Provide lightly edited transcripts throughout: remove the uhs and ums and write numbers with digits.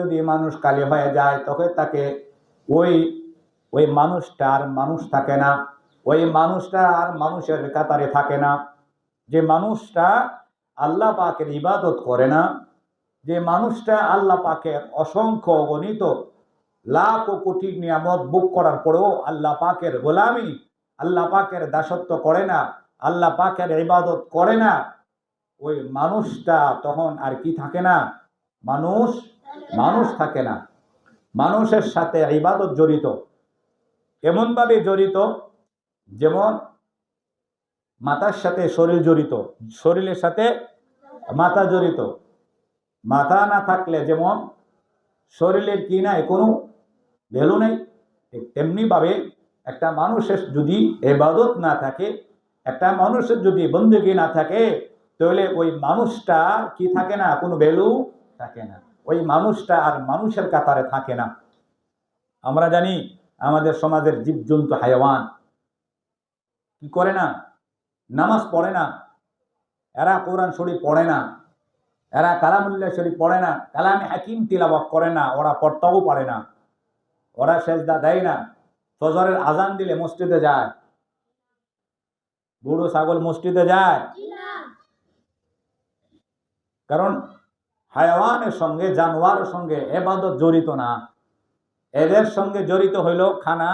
যদি মানুষ কালি হয়ে যায় তখন তাকে ওই ওই মানুষটা আর মানুষ থাকে না, ওই মানুষটা আর মানুষের কাতারে থাকে না। যে মানুষটা আল্লাহ পাকের ইবাদত করে না, যে মানুষটা আল্লাহ পাকের অসংখ্য অগণিত লাখ ও কোটি নিয়ামত ভোগ করার পরেও আল্লাহ পাকের গোলামি, আল্লাহ পাকের দাসত্ব করে না, আল্লাহ পাকের ইবাদত করে না, ওই মানুষটা তখন আর কি থাকে না, মানুষ মানুষ থাকে না। মানুষের সাথে ইবাদত জড়িত, এমন ভাবে জড়িত যেমন মাথার সাথে শরীর জড়িত, শরীরের সাথে মাথা জড়িত। মাথা না থাকলে যেমন শরীরের কি নাই, কোনো ভ্যালু নেই, তেমনি ভাবে একটা মানুষের যদি ইবাদত না থাকে, একটা মানুষের যদি বন্দেগী না থাকে, তাহলে ওই মানুষটা কি থাকে না, কোনো ভ্যালু থাকে না, ওই মানুষটা আর মানুষের কাতারে থাকে না। আমরা জানি আমাদের সমাজের জীবজন্তু হায়াওয়ান কি করে না, নামাজ পড়ে না, এরা কোরআন শরীফ পড়ে না, এরা কালামুল্লাহ শরীফ পড়ে না, কালামে হাকিম তিলাওয়াত করে না, ওরা পড়তেও পারে না, ওরা সেজদা দেয় না, ফজরের আজান দিলে মসজিদে যায়, গরু ছাগল মসজিদে যায়, কারণ হায়াওয়ানের সঙ্গে জানোয়ারের সঙ্গে ইবাদত জড়িত না। এদের সঙ্গে জড়িত হইল খানা,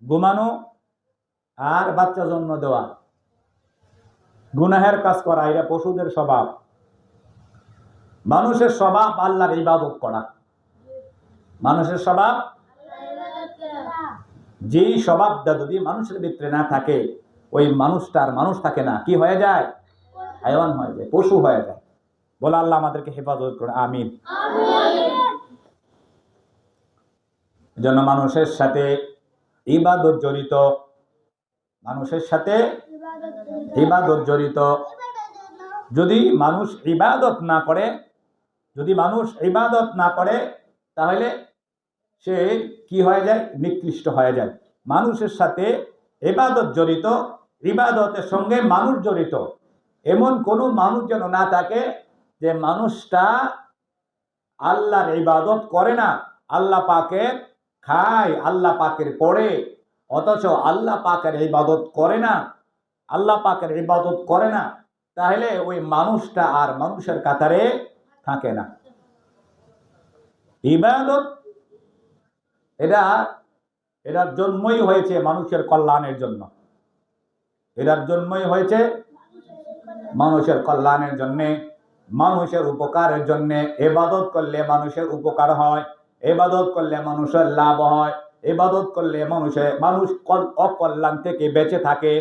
ঘুমানো আর বাচ্চা জন্ম দেওয়া, গুনাহের কাজ করা, এটা পশুদের স্বভাব। মানুষের স্বভাব আল্লাহর ইবাদত করা, মানুষের স্বভাব, যেই স্বভাবটা যদি মানুষের ভিতরে না থাকে, ওই মানুষটার মানুষ থাকে না, কি হয়ে যায়, হায়াওয়ান হয়ে যায়, পশু হয়ে যায়। বলে আল্লাহ আমাদেরকে হেফাজত করে, আমিন। এজন্য মানুষের সাথে ইবাদত জড়িত, মানুষের সাথে ইবাদত জড়িত। যদি মানুষ ইবাদত না করে, যদি মানুষ ইবাদত না করে, তাহলে সে কি হয়ে যায়, নিকৃষ্ট হয়ে যায়। মানুষের সাথে ইবাদত জড়িত, ইবাদতের সঙ্গে মানুষ জড়িত, এমন কোনো মানুষ যেন না থাকে যে মানুষটা আল্লাহর ইবাদত করে না, আল্লাহ পাকের খায়, আল্লাহ পাকের পড়ে, অথচ আল্লাহ পাকের ইবাদত করে না, আল্লাহ পাকের ইবাদত করে না, তাহলে ওই মানুষটা আর মানুষের কাতারে থাকে না। ইবাদত এটার জন্মই হয়েছে মানুষের কল্যাণের জন্য, এটার জন্মই হয়েছে মানুষের কল্যাণের জন্য, মানুষের উপকারের জন্য। ইবাদত করলে মানুষের উপকার হয়, ইবাদত করলে মানুষের লাভ হয়, ইবাদত করলে মানুষ অকল্যাণ থেকে বেঁচে থাকে,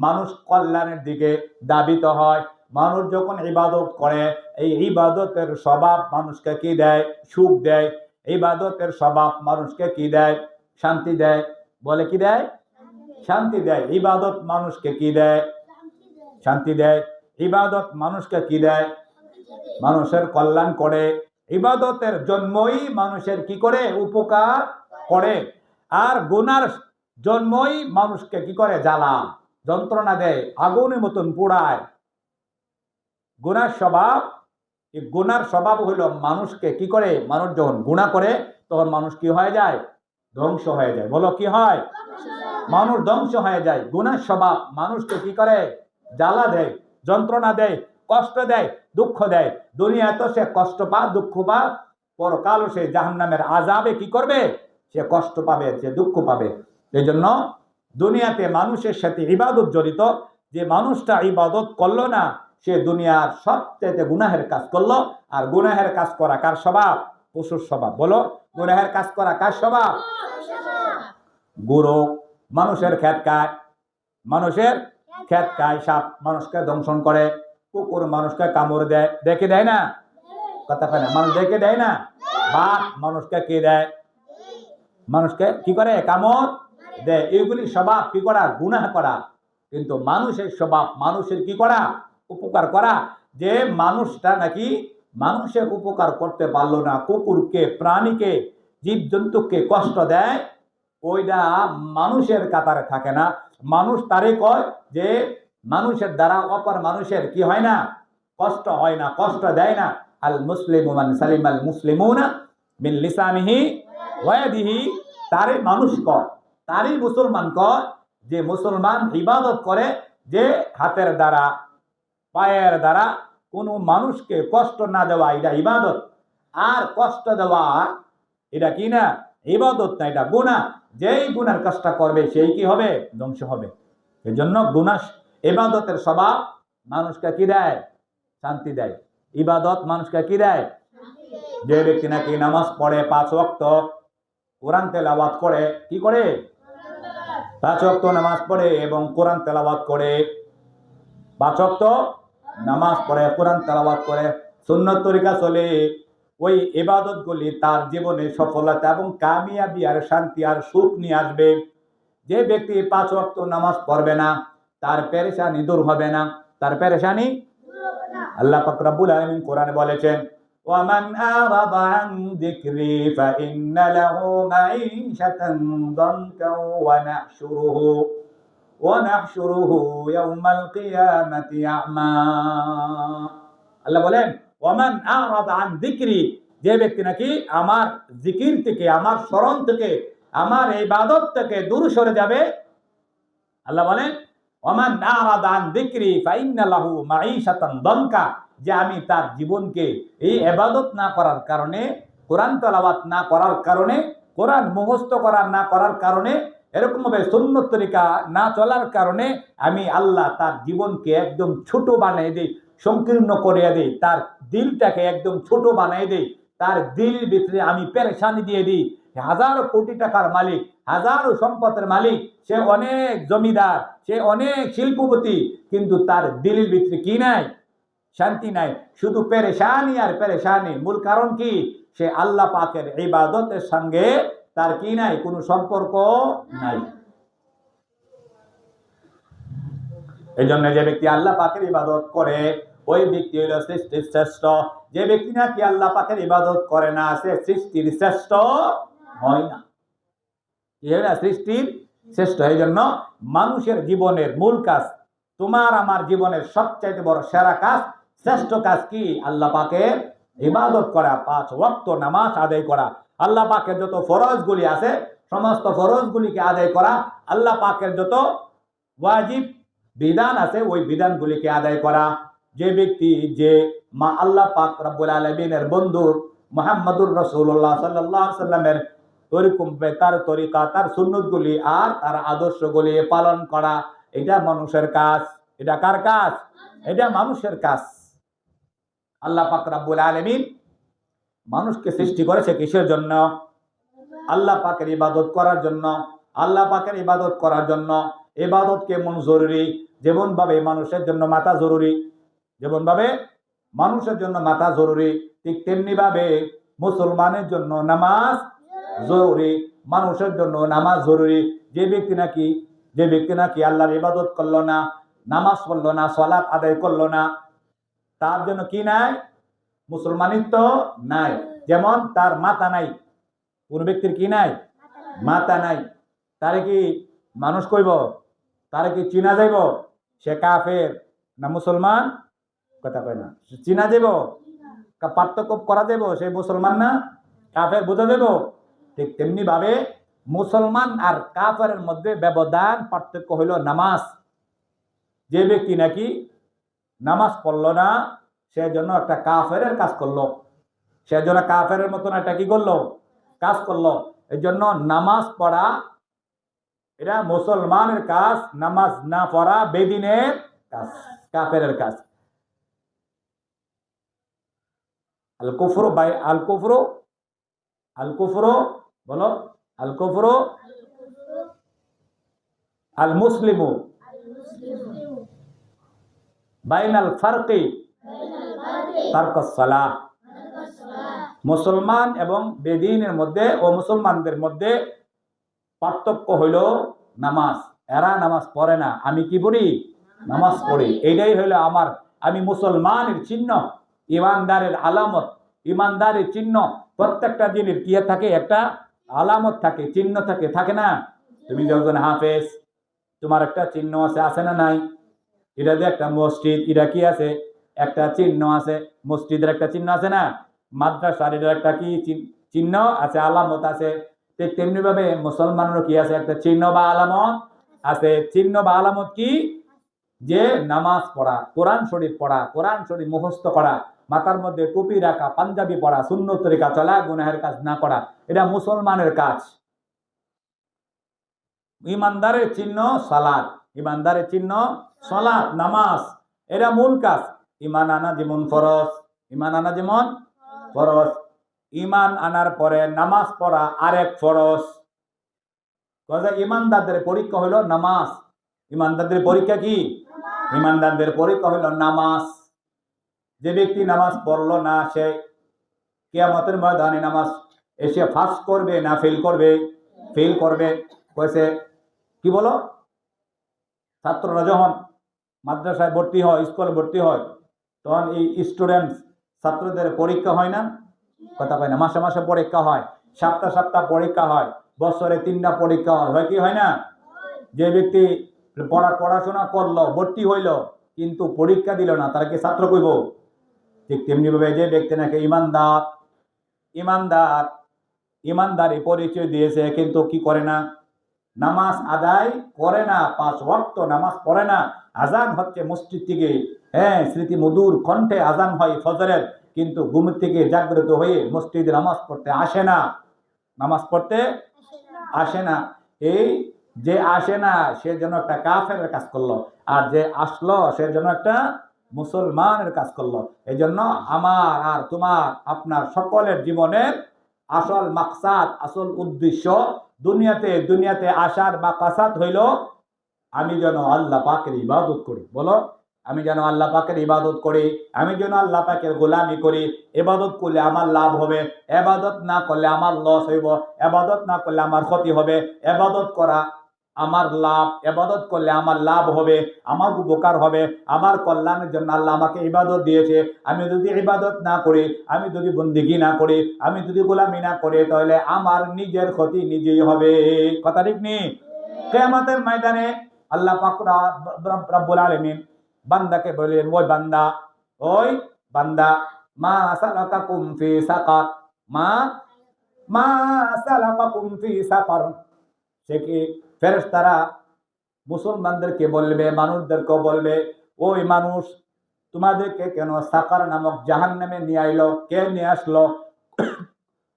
মানুষ কল্যাণের দিকে ধাবিত হয়। মানুষ যখন ইবাদত করে, এই ইবাদতের স্বভাব মানুষকে কি দেয়, সুখ দেয়। ইবাদতের স্বভাব মানুষকে কি দেয়, শান্তি দেয়। বলে কি দেয়, শান্তি দেয়। ইবাদত মানুষকে কি দেয়, শান্তি দেয়। ইবাদত মানুষকে কি দেয়, মানুষের কল্যাণ করে। ইবাদতের জন্মই মানুষের কি করে, উপকার করে। আর গুনার জন্মই মানুষকে কি করে, জ্বালা যন্ত্রণা দেয়, আগুনের মতন পোড়ায়। গুনার স্বভাব, এই গুনার স্বভাব হইল মানুষকে কি করে, মানুষ যখন গুনাহ করে তখন মানুষ কি হয়ে যায়, ধ্বংস হয়ে যায়। বলো কি হয়, মানুষ ধ্বংস হয়ে যায়। গুনার স্বভাব মানুষকে কি করে, জ্বালা দেয়, যন্ত্রণা দেয়, কষ্ট দেয়, দুঃখ দেয়। দুনিয়া তো সে কষ্ট পা, দুঃখ পা, পরকালও সে জাহান্নামের আযাবে কি করবে, সে কষ্ট পাবে, সে দুঃখ পাবে। এই জন্য দুনিয়াতে মানুষের সাথে ইবাদত জড়িত। যে মানুষটা ইবাদত করলো না, সে দুনিয়ার সবচেয়ে গুনাহের কাজ করলো। আর গুনাহের কাজ করা কার স্বভাব, পশুর স্বভাব। বলো, গুনাহের কাজ করা কার স্বভাব, গরু মানুষের ক্ষেত খায়, মানুষের ক্ষেত খায়, সাপ মানুষকে দংশন করে, কুকুর মানুষকে কামড় দেয়, দেখে দেয় না, কথা কয় না, মানুষ দেখে দেয় না। বাঘ মানুষকে কি দেয়, মানুষকে কি করে, কামড় দেয়। এইগুলি স্বভাব কি করা, গুনাহ করা। কিন্তু মানুষের স্বভাব মানুষের কি করা, উপকার করা। যে মানুষটা নাকি মানুষের উপকার করতে পারলো না, কুকুরকে, প্রাণীকে, জীবজন্তুকে কষ্ট দেয়, ওইটা মানুষের কাতারে থাকে না। মানুষ তারে কয় যে মানুষের দ্বারা অপর মানুষের কি হয় না, কষ্ট হয় না, কষ্ট দেয় না। আল মুসলিমু মান সালিমাল মুসলিমুনা মিন লিসানিহি ওয়া ইয়াদিহি, তারই মানুষ কয়, তারই মুসলমান কয় যে মুসলমান ইবাদত করে যে হাতের দ্বারা পায়ের দ্বারা কোনো মানুষকে কষ্ট না দেওয়া, এটা ইবাদত। আর কষ্ট দেওয়া এটা কি না, ইবাদত না, এটা গুনাহ। যেই গুনার কাজটা করবে সেই কি হবে, ধ্বংস হবে। এই জন্য গুনাহ, ইবাদতের স্বভাব মানুষকে কি দেয়, শান্তি দেয়। ইবাদত মানুষকে কি দেয়, যে ব্যক্তি নাকি নামাজ পড়ে 5 ওয়াক্ত, কোরআন তেলাওয়াত করে, কি করে, 5 ওয়াক্ত নামাজ পড়ে এবং কোরআন তেলাওয়াত করে, 5 ওয়াক্ত নামাজ পড়ে কোরআন তেলাওয়াত করে, সুন্নত তরিকা চলে, ওই ইবাদতগুলি তার জীবনে সফলতা এবং কামিয়াবি আর শান্তি আর সুখ নিয়ে আসবে। যে ব্যক্তি 5 ওয়াক্ত নামাজ পড়বে না, তার পেরেশানি দূর হবে না, তার পেরেশানি। আল্লাহ পাক রব্বুল আলামিন কোরআনে বলেছেন, ওয়ামান আরাদা আন যিকরি ফাইন্না লাহু মাঈশাতান দানকা ওয়া নাহশুরুহু ইয়াওমাল কিয়ামাতি আ'মা। আল্লাহ বলেন, ওয়ামান আরাদা আন যিকরি, যে ব্যক্তি নাকি আমার জিকির থেকে, আমার স্মরণ থেকে, আমার ইবাদত থেকে দূর সরে যাবে, আল্লাহ বলেন ওয়ামান আরাদা আন যিকরি ফাইন্না লাহু মাঈশাতান দানকা, যে আমি তার জীবনকে এই ইবাদত না করার কারণে, কোরআন তেলাওয়াত না করার কারণে, কোরআন মুখস্থ করা না করার কারণে, এরকম ভাবে সুন্নত তরিকা না চলার কারণে আমি আল্লাহ তার জীবনকে একদম ছোট বানিয়ে দেই, সংকীর্ণ করিয়ে দেই, তার দিলটাকে একদম ছোট বানিয়ে দেই, তার দিলের ভিতরে আমি পেরেশানি দিয়ে দিই। হাজারো কোটি টাকার মালিক, হাজারো সম্পদের মালিক, সে অনেক জমিদার, সে অনেক শিল্পপতি, কিন্তু তার দিলের ভিতরে কি নাই, শান্তি নাই, শুধু পেরেশানি আর পেরেশানি। মূল কারণ কি, সে আল্লাহ পাকের ইবাদতের সঙ্গে তার কি নাই, কোনো সম্পর্ক নাই। এই জন্য যে ব্যক্তি আল্লাহ পাকের ইবাদত করে, ওই ব্যক্তি হইল সৃষ্টির শ্রেষ্ঠ। যে ব্যক্তি নাকি আল্লাহ পাকের ইবাদত করে না, সে সৃষ্টির শ্রেষ্ঠ হয় না, কি হয় না, সৃষ্টির শ্রেষ্ঠ। এই জন্য মানুষের জীবনের মূল কাজ, তোমার আমার জীবনের সবচাইতে বড় সেরা কাজ, শ্রেষ্ঠ কাজ কি, আল্লাহ পাকের ইবাদত করা, 5 ওয়াক্ত নামাজ আদায় করা, আল্লাহ পাকের যত ফরজগুলি আছে সমস্ত ফরজগুলিকে আদায় করা, আল্লাহ পাকের যত ওয়াজিব বিধান আছে ওই বিধানগুলিকে আদায় করা। যে ব্যক্তি, যে মা আল্লাহ পাক রব্বুল আলামিনের বন্ধুর মুহাম্মদুর রাসূলুল্লাহ সাল্লাল্লাহু আলাইহি সাল্লামের ওইরকম তার তরিকা, তার সুন্নতগুলি আর তার আদর্শগুলি পালন করা, এটা মানুষের কাজ। এটা কার কাজ, এটা মানুষের কাজ। আল্লাহ পাক রব্বুল আলামিন মানুষকে সৃষ্টি করেছে কিসের জন্য, আল্লাহ পাকের ইবাদত করার জন্য। আল্লাহ পাকের ইবাদত করার জন্য ইবাদত কেমন জরুরি, যেমন ভাবে মানুষের জন্য মাথা জরুরি, যেমন ভাবে মানুষের জন্য মাথা জরুরি, ঠিক তেমনি ভাবে মুসলমানের জন্য নামাজ জরুরি, মানুষের জন্য নামাজ জরুরি। যে ব্যক্তি নাকি আল্লাহর ইবাদত করলো না, নামাজ পড়লো না, সালাত আদায় করলো না, তার জন্য কি নাই, মুসলমানিত্ব নাই। যেমন তার মাথা নাই, কোন ব্যক্তির কি নাই, মাথা নাই, তারে কি মানুষ কইব, তারে কি চিনা যাইব, সে কাফের না মুসলমান, কথা কয় না, চিনা যাব, পার্থক্য করা যাব, সে মুসলমান না কাফের বোঝা যাব। ঠিক তেমনি ভাবে মুসলমান আর কাফেরের মধ্যে ব্যবধান, পার্থক্য হইল নামাজ। যে ব্যক্তি নাকি নামাজ পড়লো না, সেজন্য একটা কাফেরের কাজ করলো, সেজন্য কাফেরের মতন একটা কি করলো, কাজ করলো। এই জন্য নামাজ পড়া এটা মুসলমানের কাজ, নামাজ না পড়া বেদিনের কাজ, কাফেরের কাজ। আল কুফরু বাই আল কুফরু, আল কুফরু বলো, আল কুফরু আল মুসলিমু বাইনাল ফারকি তারকুস সালাহ। মুসলমান এবং বেদিনের মধ্যে ও মুসলমানদের মধ্যে পার্থক্য হইল নামাজ। এরা নামাজ পড়ে না, আমি কি পড়ি, নামাজ পড়ি। এইটাই হইল আমার, আমি মুসলমানের চিহ্ন, ইমানদারের আলামত, ইমানদারের চিহ্ন। প্রত্যেকটা জিনিস কি থাকে, একটা আলামত থাকে, চিহ্ন থাকে, থাকে না? তুমি যখন হাফেজ, তোমার একটা চিহ্ন আছে, আছে না নাই? এটা যে একটা মসজিদ, এটা কি আছে, একটা চিহ্ন আছে, মসজিদের একটা চিহ্ন আছে না? মাদ্রাসার এটা একটা কি চিহ্ন আছে, আলামত আছে। ঠিক তেমনি ভাবে মুসলমানেরও কি আছে, একটা চিহ্ন বা আলামত আছে। চিহ্ন বা আলামত কি? যে নামাজ পড়া, কোরআন শরীফ পড়া, কোরআন শরীফ মুখস্থ করা, মাথার মধ্যে টুপি রাখা, পাঞ্জাবি পড়া, সুন্নত তরিকা চলা, গুনাহের কাজ না করা, এটা মুসলমানের কাজ। ইমানদারের চিহ্ন সালাত, ইমানদারের চিহ্ন সালাত, নামাজ, এটা মূল কাজ। ইমান আনা যেমন ফরজ, ইমান আনা যেমন ফরজ, ইমান আনার পরে নামাজ পড়া আরেক ফরজ। ইমানদারদের পরীক্ষা হলো নামাজ। ইমানদারদের পরীক্ষা কি? ইমানদারদের পরীক্ষা হলো নামাজ। যে ব্যক্তি নামাজ পড়লো না, সে কিয়ামতের ময়দানে নামাজ এসে পাস করবে না ফেল করবে? ফেল করবে। কয়েছে কি বলো, ছাত্ররা যখন মাদ্রাসায় ভর্তি হয়, স্কুলে ভর্তি হয়, তখন এই স্টুডেন্ট ছাত্রদের পরীক্ষা হয় না? কথা পায় না? মাসে মাসে পরীক্ষা হয়, সপ্তাহ সপ্তাহ পরীক্ষা হয়, বছরে 3টা পরীক্ষা হয় কি হয় না? যে ব্যক্তি পড়াশোনা করলো, ভর্তি হইল, কিন্তু পরীক্ষা দিল না, তারা কি ছাত্র কইব? ঠিক তেমনি ভাবে যে ব্যক্তি নাকি ইমানদার, ইমানদার, ইমানদারি পরিচয় দিয়েছে কিন্তু কি করে না? নামাজ আদায় করে না, 5 ওয়াক্ত নামাজ পড়ে না। আজান হচ্ছে মসজিদ থেকে, হ্যাঁ, স্মৃতি মধুর কণ্ঠে আজান হয় ফজরের, কিন্তু ঘুম থেকে জাগ্রত হয়ে মসজিদে নামাজ পড়তে আসে না, নামাজ পড়তে আসে না। এই যে আসে না, সে যেন একটা কাফেরের কাজ করলো, আর যে আসলো সে যেন একটা মুসলমানের কাজ করলো। এই জন্য আমার আর তোমার আপনার সকলের জীবনের আসল মাকসাদ, আসল উদ্দেশ্য, দুনিয়াতে আসার মাকসাদ হইল আমি যেন আল্লাহ পাকের ইবাদত করি। বলো, আমি যেন আল্লাহ পাকের ইবাদত করি, আমি যেন আল্লাহ পাকের গোলামি করি। ইবাদত করলে আমার লাভ হবে, ইবাদত না করলে আমার লস হইব, ইবাদত না করলে আমার ক্ষতি হবে। ইবাদত করা আমার লাভ, ইবাদত করলে আমার লাভ হবে, আমার উপকার হবে, আমার কল্যাণের জন্য আল্লাহ আমাকে ইবাদত দিয়েছে। আমি যদি ইবাদত না করি, আমি যদি বন্দেগী না করি, আমি যদি গোলামি না করি, তাহলে আমার নিজের ক্ষতি নিজেই হবে। কথা ঠিক নেই? কিয়ামতের ময়দানে আল্লাহ পাক রব্বুল আলামিন বান্দাকে বলেন, ওই বান্দা, ওই বান্দা, মা সালাকাকুম ফি সাকার, মা মা সালাকাকুম ফি সাকার। সে কি ফেরেশতারা মুসলমানদেরকে বলবে, মানুষদেরকে বলবে, ওই মানুষ, তোমাদেরকে কেন সাকার নামক জাহান্নামে নিয়ে আইলো? কে নিয়ে আসলো?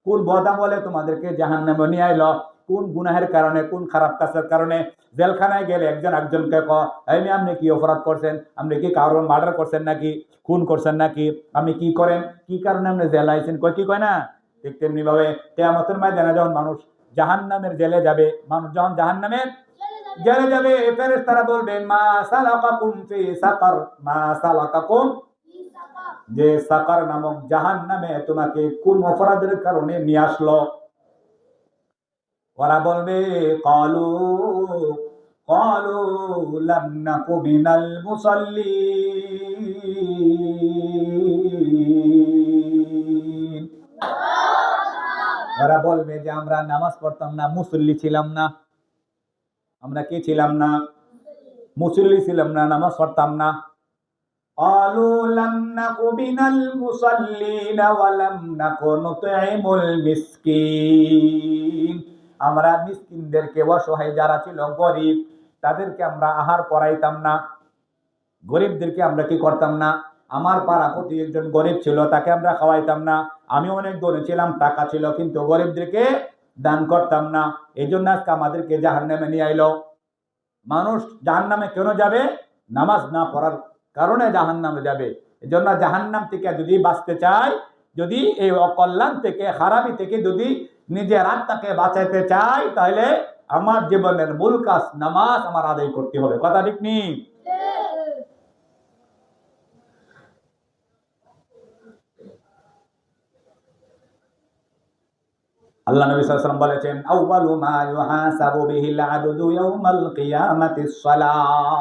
কোন বদামলে তোমাদেরকে জাহান্নামে নিয়ে আইলো? কোন গুনাহের কারণে, কোন খারাপ কাজের কারণে? জেলখানায় গেলে একজন একজনকে আপনি কি অপরাধ করছেন? আপনি কি কারোর মার্ডার করছেন নাকি, খুন করছেন নাকি, আপনি কি করেন, কি কারণে আপনি জেল আইছেন? কয় কি কয় না? ঠিক তেমনি ভাবে কিয়ামতের ময়দানে যখন মানুষ জাহান্নামের জেলে যাবে, মানুষ যখন জাহান্নামের জেলে যাবে, ফেরেশতারা বলবে, মা সালাকাকুম ফি সাকার, মা সালাকাকুম, যে সাকার নামক জাহান্নামে তোমাকে কোন অপরাধের কারণে নিয়ে আসলো? ওরা বলবে, ক্বালু ক্বালু লাম নাকু মিনাল মুসাল্লিন। ওরা বলবে যে আমরা নামাজ পড়তাম না, মুসল্লি ছিলাম না। আমরা কি ছিলাম না? মুসল্লি ছিলাম না, নামাজ পড়তাম না। قالوا لم نك من المصلين ولم نك نطعم المسكين। আমরা মিসকিনদেরকে, অসহায় যারা ছিল, গরিব, তাদেরকে আমরা আহার করাইতাম না। গরিবদেরকে আমরা কি করতাম না? আমার পাড়া প্রতি একজন গরিব ছিল, তাকে আমরা খাওয়াইতাম না। আমি অনেক গরিব ছিলাম, টাকা ছিল, কিন্তু গরিবদেরকে দান করতাম না। এই জন্য আজকে আমাদেরকে জাহান্নামে নিয়ে আইলো। মানুষ জাহান্নামে কেন যাবে? নামাজ না পড়ার কারণে জাহান্নামে যাবে। এজন্য জাহান্নাম থেকে যদি বাঁচতে চাই, যদি এই অকল্যাণ থেকে, খারাপি থেকে যদি নিজের আত্মাকে বাঁচাইতে চাই, তাহলে আমার জীবনের মূল কাজ নামাজ আমার আদায় করতে হবে। কথা ঠিক নেই? আল্লাহ নবী সাল্লাল্লাহু আলাইহি ওয়াসাল্লাম বলেছেন, আউয়ালু মা ইউহাসাবু বিহিল আবদু ইয়াউমাল কিয়ামাতিস সালাহ।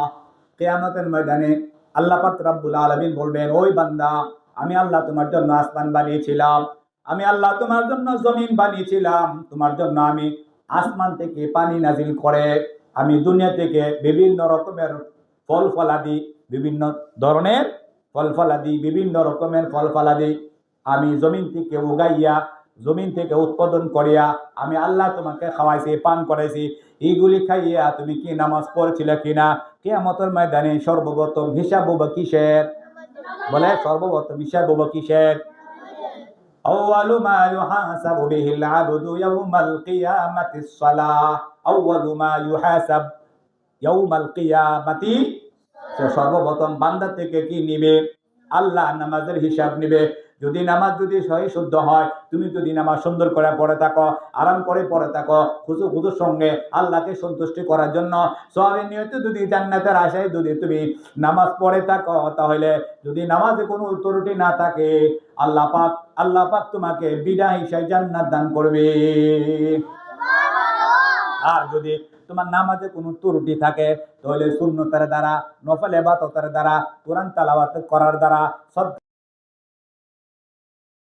কিয়ামতের ময়দানে আল্লাহ পাক রব্বুল আলামিন বলবেন, ওই বান্দা, আমি আল্লাহ তোমার জন্য আসমান বানিয়েছিলাম, আমি আল্লাহ তোমার জন্য জমিন বানিয়েছিলাম, তোমার জন্য আমি আসমান থেকে পানি নাজিল করে, আমি দুনিয়া থেকে বিভিন্ন রকমের ফল ফলাদি, বিভিন্ন ধরনের ফল ফলাদি, বিভিন্ন রকমের ফল ফলাদি আমি জমিন থেকে উগাইয়া জমিন থেকে উৎপাদন করিয়া আমি আল্লাহ তোমাকে খাওয়াইছি, পান করাইছি, এইগুলি খাইয়া তুমি কি নামাজ পড়ছিলে কিনা? কিয়ামতের ময়দানে সর্বপ্রথম হিসাব হবো কিসের? বলে সর্বপ্রথম হিসাব হবো কিসের? আউয়ালু মা ইউহাসাবু বিহিল আবদু ইয়াউমাল কিয়ামাতিস সালাহ। আউয়ালু মা ইউহাসাব ইয়াউমাল কিয়ামাতি, সর্বপ্রথম বান্দা থেকে কি নিবে? আল্লাহ নামাজের হিসাব নিবে। যদি নামাজ যদি সহি শুদ্ধ হয়, তুমি যদি নামাজ সুন্দর করে পড়ে থাকো, আরাম করে পড়ে থাকো, খুশুর সঙ্গে আল্লাহকে সন্তুষ্টি করার জন্য সওয়াবের নিয়তে যদি জান্নাতের আশায় যদি তুমি নামাজ পড়ে থাকো, তাহলে যদি নামাজে কোনো ত্রুটি না থাকে, আল্লাহ পাক তোমাকে বিনা হিসাবে জান্নাত দান করবে। আর যদি তোমার নামাজে কোনো ত্রুটি থাকে, তাহলে সুন্নতের দ্বারা, নফল ইবাদতের দ্বারা, কোরআন তেলাওয়াত করার দ্বারা,